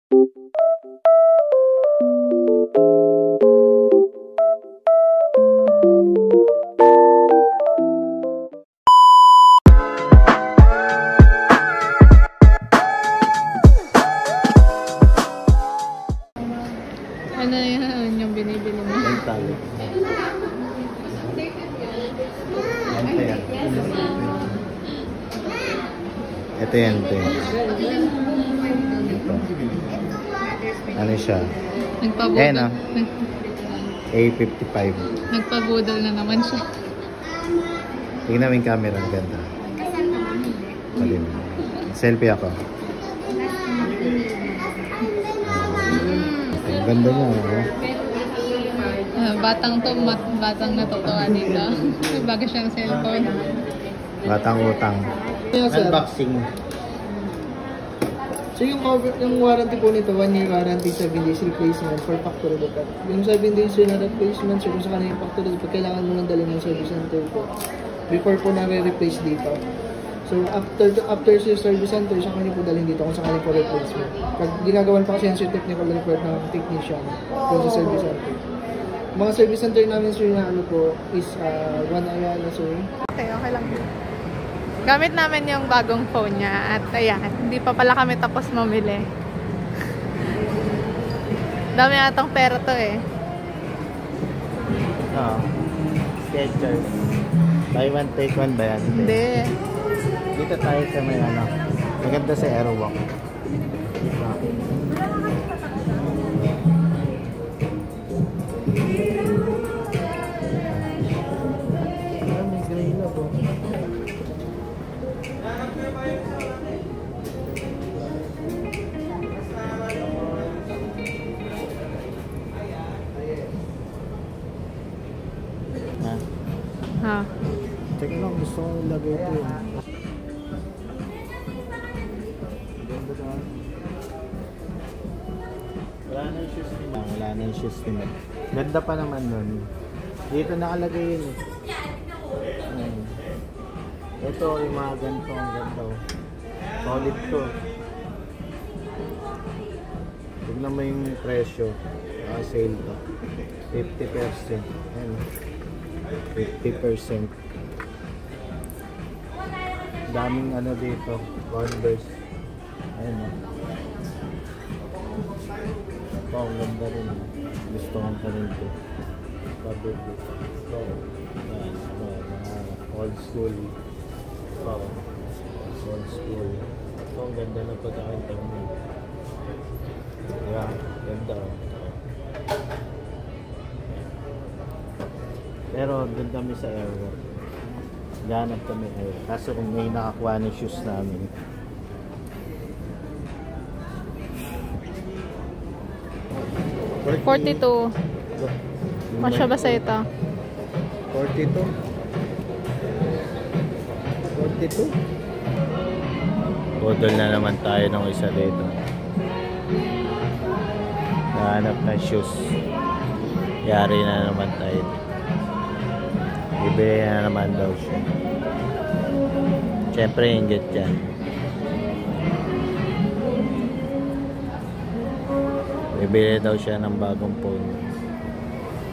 Ano yun yung binibili mo? Mental. Ito yan. Ito. Ano siya? Nagpabudol. Ayan o. A55. Nagpabudol na naman siya. Tingnan mo yung camera. Ang ganda. Selfie ako. Ang ganda niya. Batang natutuwa dito. May bago siyang cellphone. Batang utang. Unboxing. So yung warranty po nito, 1 year warranty, 7 days replacement for factory defect. Yung 7 days yun na replacement, so kung sa kanina yung factory defect, kailangan mo nang dalhin ng service center po. Before po na-replace dito. So after sa service center, sa kanina po dalhin dito kung sa kanina po replacement. Pag ginagawan pa kasi yan sa technical report ng technician kung sa service center. Mga service center namin sir na ano po is 1 Ayala sir. Okay lang. Gamit namin yung bagong phone niya at ayan, hindi pa pala kami tapos mamili. Dami atang pera to eh. Skechers. Buy one, take one ba yan? Hindi. Dito tayo sa may ano. Maganda sa Airwalk. May gray na po. Ha. Teka lang, gusto ko ilagay ito yun. Wala na yung shoes ni Ma'am. Wala na yung shoes ni Ma'am. Ganda pa naman nun. Dito nakalagay yun eh. Ito yung mga ganito. Ang ganda. Solid to. Tignan mo yung presyo. Sale to. 50%. Ayan. 50%. Daming ano dito, Converse. Ayun o. Ito, ang ganda rin. Gusto kong pa rin ito. Sabi ito. Ito, mga old school. Ito, old school. Ito, ang ganda ng pagkakantag mo. Yeah, ganda o. Pero doon kami sa Airwalk. Ganap kami Airwalk. Kaso kung may nakakuha ng shoes namin. $42. Masya ba sa ito? 42? 42? Bodol na naman tayo ng isa dito. Nahanap ng shoes. Yari na naman tayo. Bibili na naman daw siya. Siyempre inggit yan. Bibili daw siya ng bagong phone.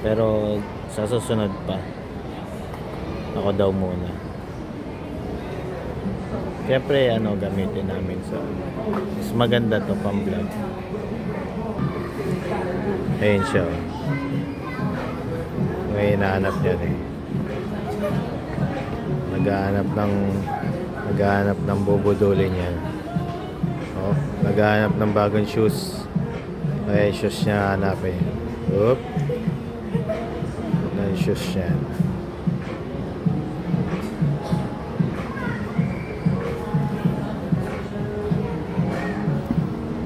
Pero sa susunod pa. Ako daw muna. Siyempre ano gamitin namin sa mas maganda to pang vlog. Ayun siya. May hinahanap niya eh. Naghahanap ng bubudulin niya. Oh, naghahanap ng bagong shoes. Ay, shoes niya hanapin. Oop. Ng shoes niya.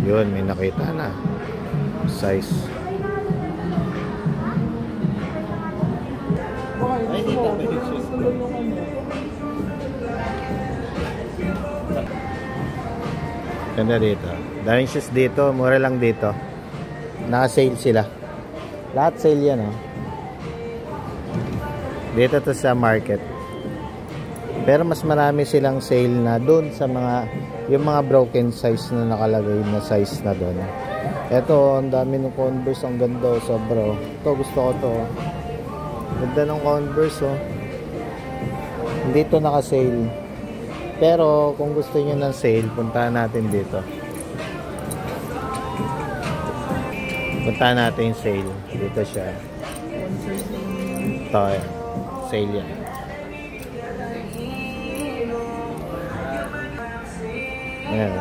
Yun, may nakita na. Size. Ay, dito ba yung shoes? Ganda dito. Daming shoes dito. Mura lang dito. Naka-sale sila. Lahat sale yan, oh. Dito to sa market. Pero mas marami silang sale na doon sa mga yung mga broken size na nakalagay na size na doon. Ito, ang dami ng Converse, ang ganda, sobra. Ito, gusto ko to. Ganda ng Converse, oh. Hindi to naka-sale. Pero kung gusto niyo ng sale, puntahan natin dito. Puntahan natin yung sale. Dito siya. Ito, yan. Sale yan. Ayan.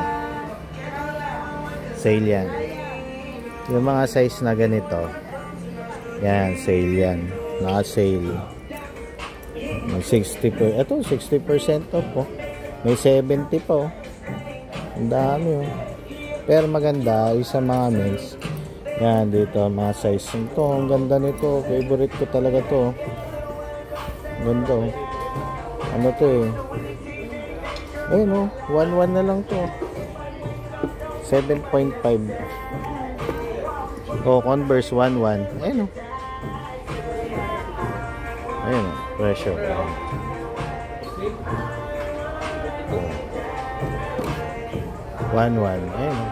Sale yan. Yung mga size na ganito, yan, sale yan. Naka-sale. May 60%. Ito, 60% off po. May 70 po. Ang dami, oh. Pero maganda, isa mga men's. Yan, dito, mga size. Ito, ang ganda nito. Favorite ko talaga to. Ganda, oh. Ano to, eh. Ayun, oh. 1.1 na lang to. 7.5. Oh, Converse 1.1. Ayun, oh. Ayun, oh. Pressure. 1.1. Ayun, oh.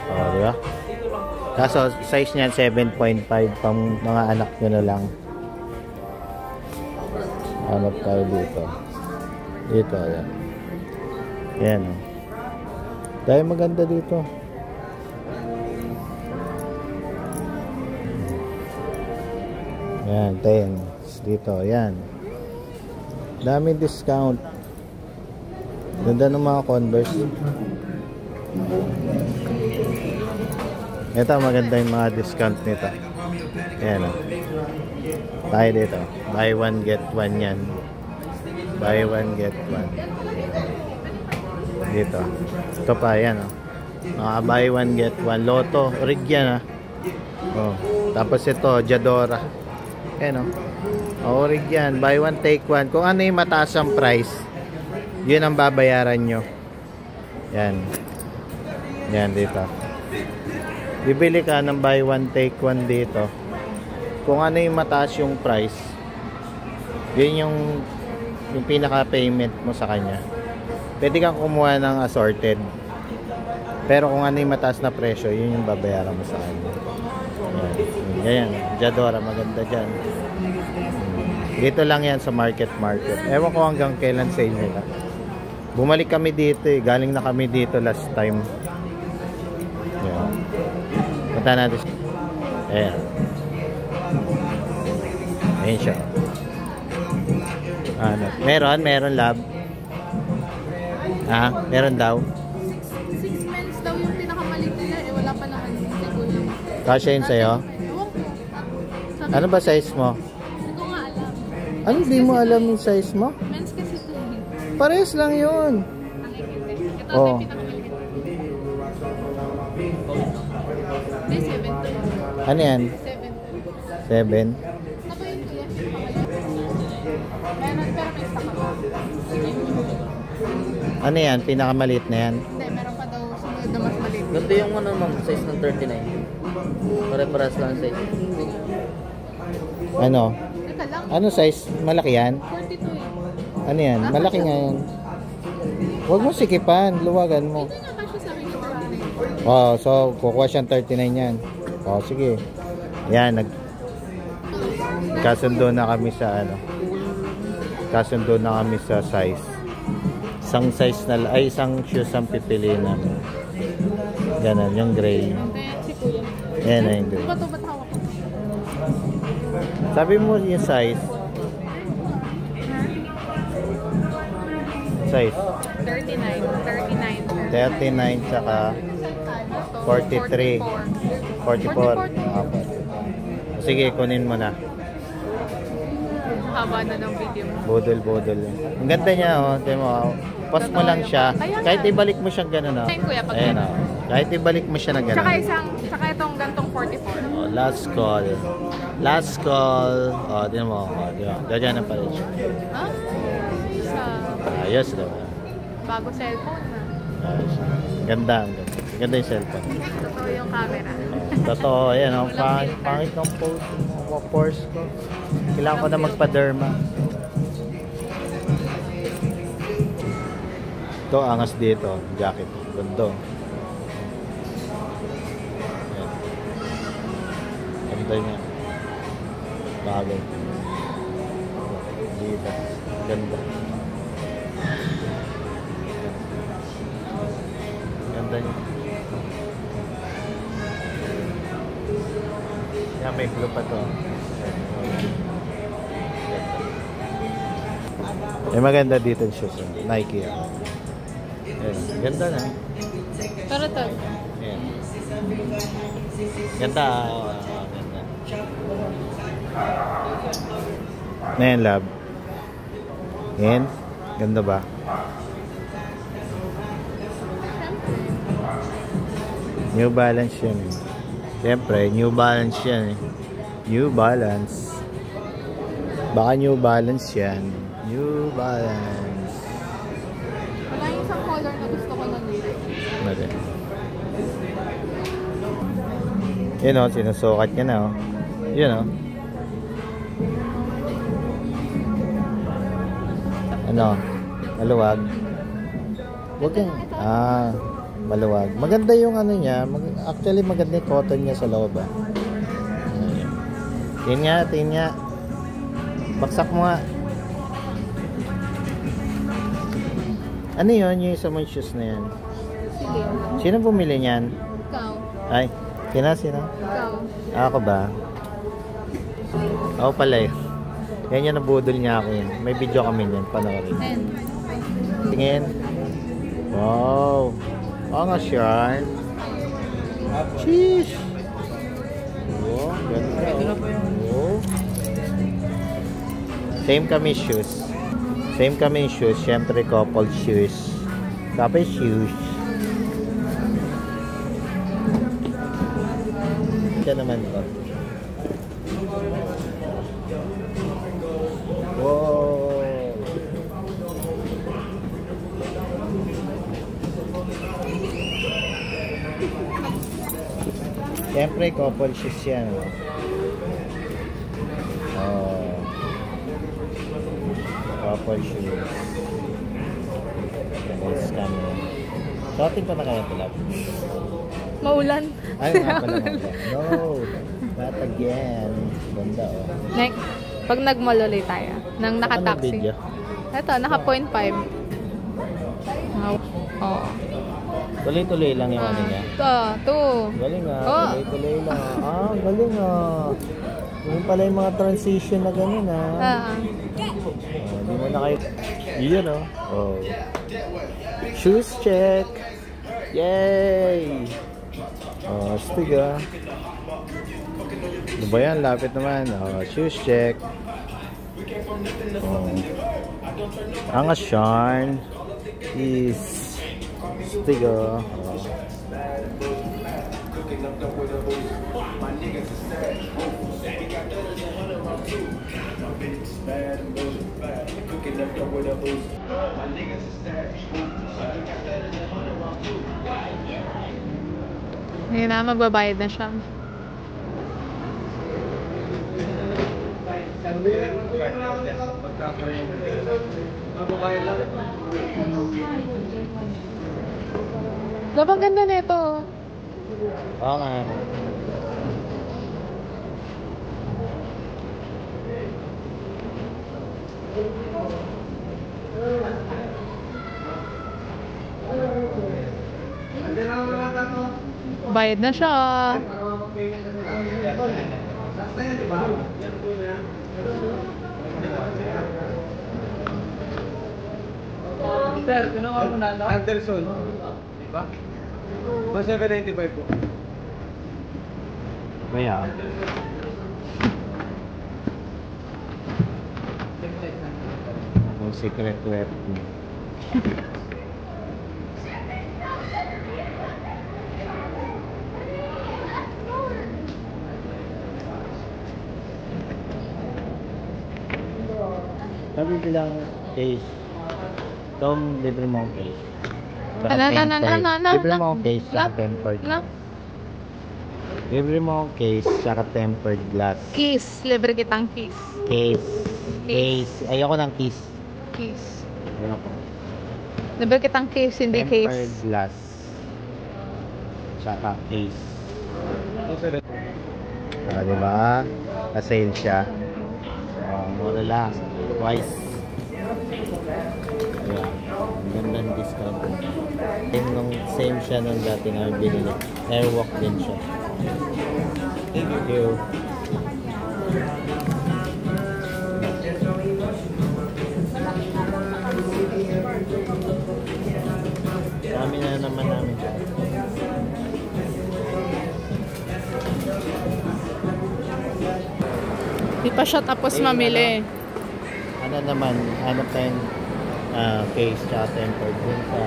Oh, diba? Kaso, size niyan 7.5 pang mga anak nyo na lang. Hanap tayo dito. Dito, ayan. Ayan, oh. Dahil maganda dito. Ayan, 10. Dito, ayan. Daming discount. Ganda ng mga Converse. Ito, maganda yung mga discount nito. Ayan, oh. Tayo dito. Buy one, get one yan. Buy one, get one. Dito. Ito pa, ayan, oh. Mga buy one, get one. Lotto. Rig yan, ah. Oh. Tapos ito, Jadora. Ayan, oh. Oh, rig yan. Buy one, take one. Kung ano yung mataas ang price, yun ang babayaran nyo. Yan. Yan, dito. Bibili ka ng buy one, take one dito. Kung ano yung mataas yung price, yun yung pinaka-payment mo sa kanya. Pwede kang kumuha ng assorted. Pero kung ano yung mataas na presyo, yun yung babayaran mo sa kanya. Yan. Yan. Jadora, maganda dyan. Dito lang yan sa market. Ewan ko hanggang kailan sale nila. Bumalik kami dito, eh. Galing na kami dito last time. Yan. Punta natin. Ayan. Ayan siya. Ano? Meron lab. Ah, meron daw. 6 months daw yung pinakamalit nila. Eh, wala pa naman yung siguro. Kasya yun sa'yo? Ewan ko. Ano ba size mo? Hindi ko nga alam. Ano, di mo alam yung size mo? Men's kasi ito. Parehas lang yun. Ito Oh. yung pinakamalit. Hindi, 7 to. Ano yan? 7. 7? Ano ba yun kuya? Meron, pero may stock ako. Ano yan? Pinakamaliit na yan? Hindi, meron pa daw sunod na mas maliit. Ganito yung ano ma'am, size ng 39. Pare-paras lang size. Ano? Teka lang, Ano size? Malaki yan? 42 eh. Ano yan? Malaki nga yan. Huwag mo sikipan. Luwagan mo. Hindi nga kasi sa akin yung Oh, so kukuha siyang 39 yan. Oh, sige. Yan, kasundo na kami sa ano. Kasundo na kami sa size. Isang size na ay isang shoes ang pipiliin namin. Ganun, yung gray. Kaya si kuya. Yan na yung gray. Ba't hawak ko? Sabi mo yung size. Size. 39. 39 tsaka 43. 44. Apo. Sige, kunin mo na. Haba na ng video mo. Budol. Ang ganda niya, oh. Tingnan mo, oh. Post mo lang siya. Kahit ibalik mo siyang gano'n, oh. Same kuya, pag Ayan, oh. Kahit ibalik mo siya na Tsaka gano'n. tsaka itong gantong 44. Oh, last call. Last call. Oh, tingnan mo. Oh, di ba? Gagana pa rin siya. Ah, sa Ayos, diba? bago cellphone na. Ayos. Ganda, ang ganda. Ganda yung cellphone. Totoo yung camera. Totoo, ayan, oh. Pangit ng post mo. Pores ko. Kailangan ko na magpa-derma. Ito, angas dito. Jacket. Ganda. Ayan. Ganda niya. Bagay. Dito. Ganda. Ganda niya. Yan, may blue pa to. May maganda dito yung shoes. Nike. Ayan. Ganda na. Pero to. Ayan. Ganda. Ganda. Ayan, love. Ayan. Ganda ba? New Balance yan. Siyempre, New Balance yan. New Balance. Baka New Balance yan. New Balance. Wala yung isang color na gusto ko na nila. Mali. Yun o, sinusukat niya na o. Yun o. Ano? Maluwag. Huwag yung... maluwag. Maganda yung ano niya. Actually, maganda yung cotton niya sa loob ah. Tingnan nga. Baksak mo nga. Ano yun? Yung isa mong shoes na yan? Sige. Sino bumili niyan? Ikaw. Ay, sino? Ikaw. Ako ba? Ako pala yun. Yan yung nabudol niya ako yun. May video kami yun. Panoorin. Tingin. Wow. Oo nga siya. Sheesh. Wow, ganda. Wow. Same kami shoes. Siyempre couple shoes. Couple shoes. Ito naman to. Wow. Siyempre couple shoes yan. Oh. Couple shoes. Let's come. Shopping pa na kaya ito, love? Maulan. Ay, nga pala maulan. No, not again. Ganda, oh. Next, pag nag-mall ulit tayo, nang Ano naka-taxi. video? Ito, naka 0.5. Oo. Tuloy-tuloy lang yung ano niya. Ito. Galing ah, Oh. tuloy-tuloy lang. Galing ah. Yung pala yung mga transition na gano'n ah. Di mo na kayo. Yun oh. Oh. Shoes check. Yay! Oh, astig ah. Ano ba yan? Lapit naman. Oh, shoes check. Oh. Angas Sean. Is astig ah. Oh. Ngayon na, magbabayad na siya. Dapat ganda nito. Oo nga. Bayad na siya. Sir, kinuha mo na lang? Anderson. Diba? 1795 po. Kaya. Yung secret weapon. Sabi bilang case. Tom, libre mo ang case. Libre mo ang case sa tempered. Libre mo ang case sa tempered glass. Kiss. Libre kitang kiss. Case. Ayoko ng kiss. Kiss. Ayoko. Nabili kitang case, hindi Tempered case. glass. Tsaka case. Diba? Ka-sale siya. Mura lang. Twice. Ayan. Gandang discount. Same siya nung dati na binili. Airwalk din siya. Thank you. Dami na naman namin siya. Di pa siya tapos mamili. Ano naman, hanap tayong case tsaka tempered dun sa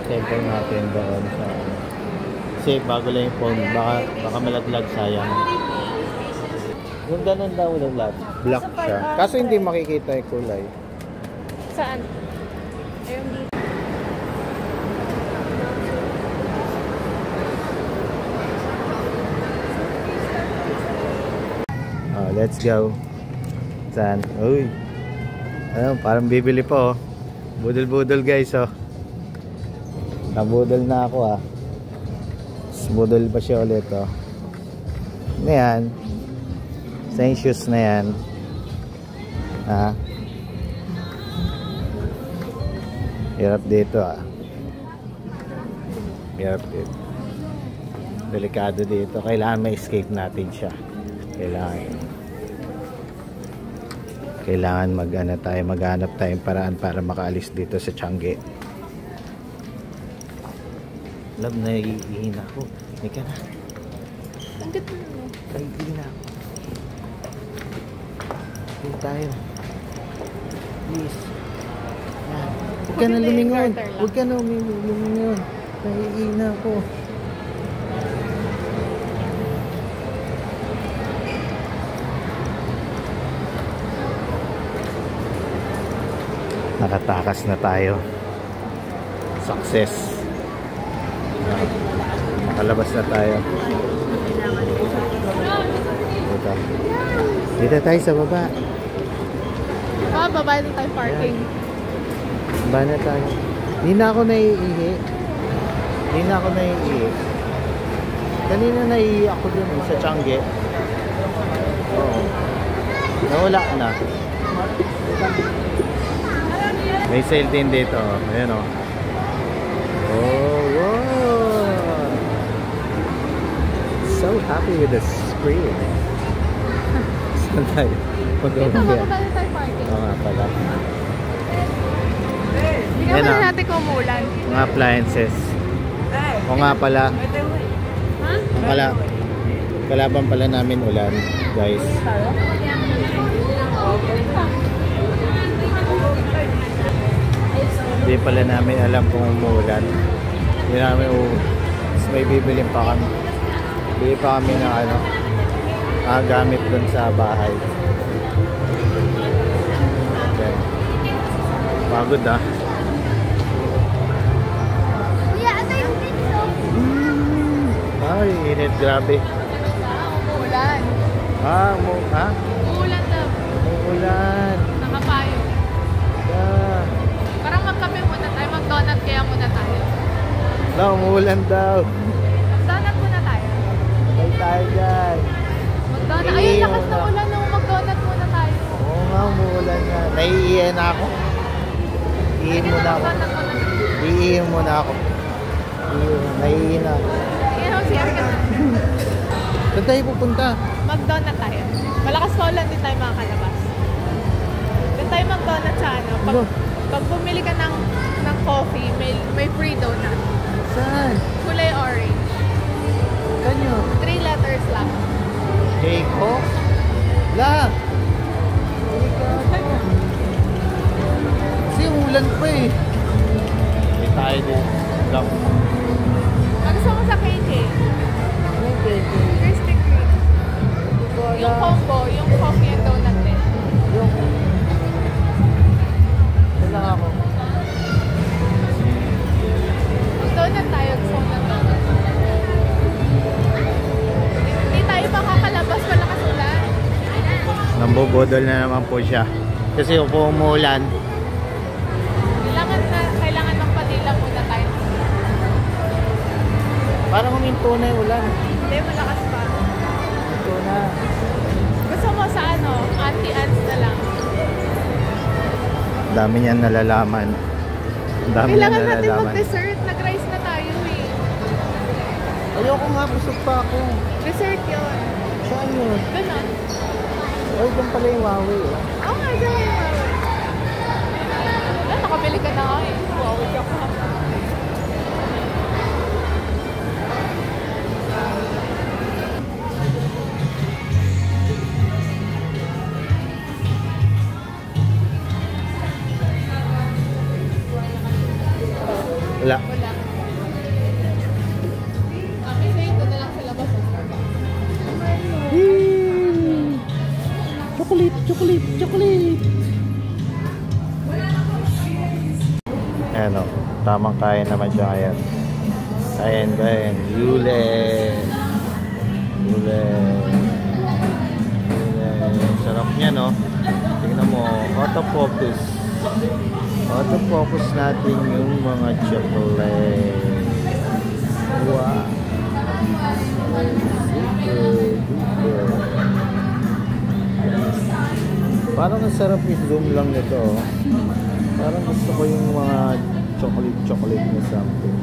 tempered natin doon sa ano. Kasi bago lang yung phone, baka malaglag, sayang. Yung ganun daw lang lahat. Black siya. Kaso hindi makikita yung kulay. Saan? Ayun dito. Let's go. Saan? Uy. Ano, parang bibili po. Budol-budol guys, oh. Nabudol na ako, ah. Budol pa siya ulit, oh. Ano yan? Same shoes na yan. Ha? Hirap dito, ah. Hirap dito. Delikado dito. Kailangan ma-escape natin siya. Kailangan maghanap tayong paraan para makaalis dito sa Changi. Love, naiihina ako. Hindi ka na. Naiihina ako. Hindi tayo. Please. Yan. Huwag ka na lumingon. Huwag ka na lumingon. Naiihina ako. Nakatakas na tayo. Success. Nakalabas na tayo. Dito tayo sa baba. Baba na tayo parking. Baba na tayo. Hindi na ako naiihi. Kanina naiihi ako dun sa Changi. Oo. Nawala na. May sale din dito. Ayan, oh. Oh, wow. So happy with the screen. Saan tayo? Dito, mababa na tayo parking. Oo nga pala. Hindi naman natin kumulan. Mga appliances. O nga pala. Ha? Kalaban pala namin ulan, guys. Hindi pala namin alam kung umuulan. Hindi namin may bibilin pa kami. Bili pa kami ng gamit dun sa bahay. Okay. Pagod, ah. Ay, init, grabe. Umuulan. Umuulan daw. Umuulan. Nakapayo. Yeah. Parang magkape muna tayo. Mag-donut kaya muna tayo. Umuulan daw. Mag-donut muna tayo. Patay tayo dyan. Mag-donut. Ayun, lakas na ulan nung mag-donut muna tayo. Oo nga, umuulan nga. Naiiyan ako. Iihin muna ako. Iihin muna ako. Naiihin ako. Saan tayo pupunta? Mag-donut tayo. Malakas pa ulan, di tayo makakalabas. Doon tayo mag-donut sa ano. Pag bumili ka ng coffee, may free donut. Saan? Kulay orange. Kanyo? 3 letters lang. Keiko? La! Kasi ulan pa eh. May tayo din. Lang. Ano gusto mo sa KK? Anong Keiko? Krispy Kreme. Yung combo, yung coffee and donut din. Yung... lang ako. Donut tayo. Gusto mo ng donut. Hindi tayo makakalabas. Malakas ulan. Nambobodol na naman po siya. Kasi kung umuulan, Kailangan magpa Parang huminto na yung ulan. Hindi, malakas pa. Huminto na. Gusto mo sa ano? Anti-ants na lang. Dami niyan nalalaman. Dami niyan Kailangan natin nalalaman. mag-dessert. Nag-rice na tayo eh. Ayoko nga, busog pa ako. Dessert yun. Saan yun? Ganon. Ay, doon pala yung Huawei. Oh. Oo nga, dyan kayo Huawei. Wala, nakabili ka na nga eh. Huawei ka pa. Wala. Wala. Kasi ito na lang sa labas. Chocolate, chocolate, chocolate. Ayan o, tamang kain naman siya ngayon. Kain. Yule. Sarap niya, no? Tingnan mo, autofocus. Autofocus natin yung mga chocolate. Wow. Super. Parang ang sarap i-zoom lang nito. Oh. Parang gusto ko yung mga chocolate na something.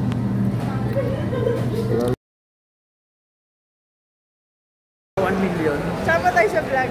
1 million. Sama tayo sa vlog.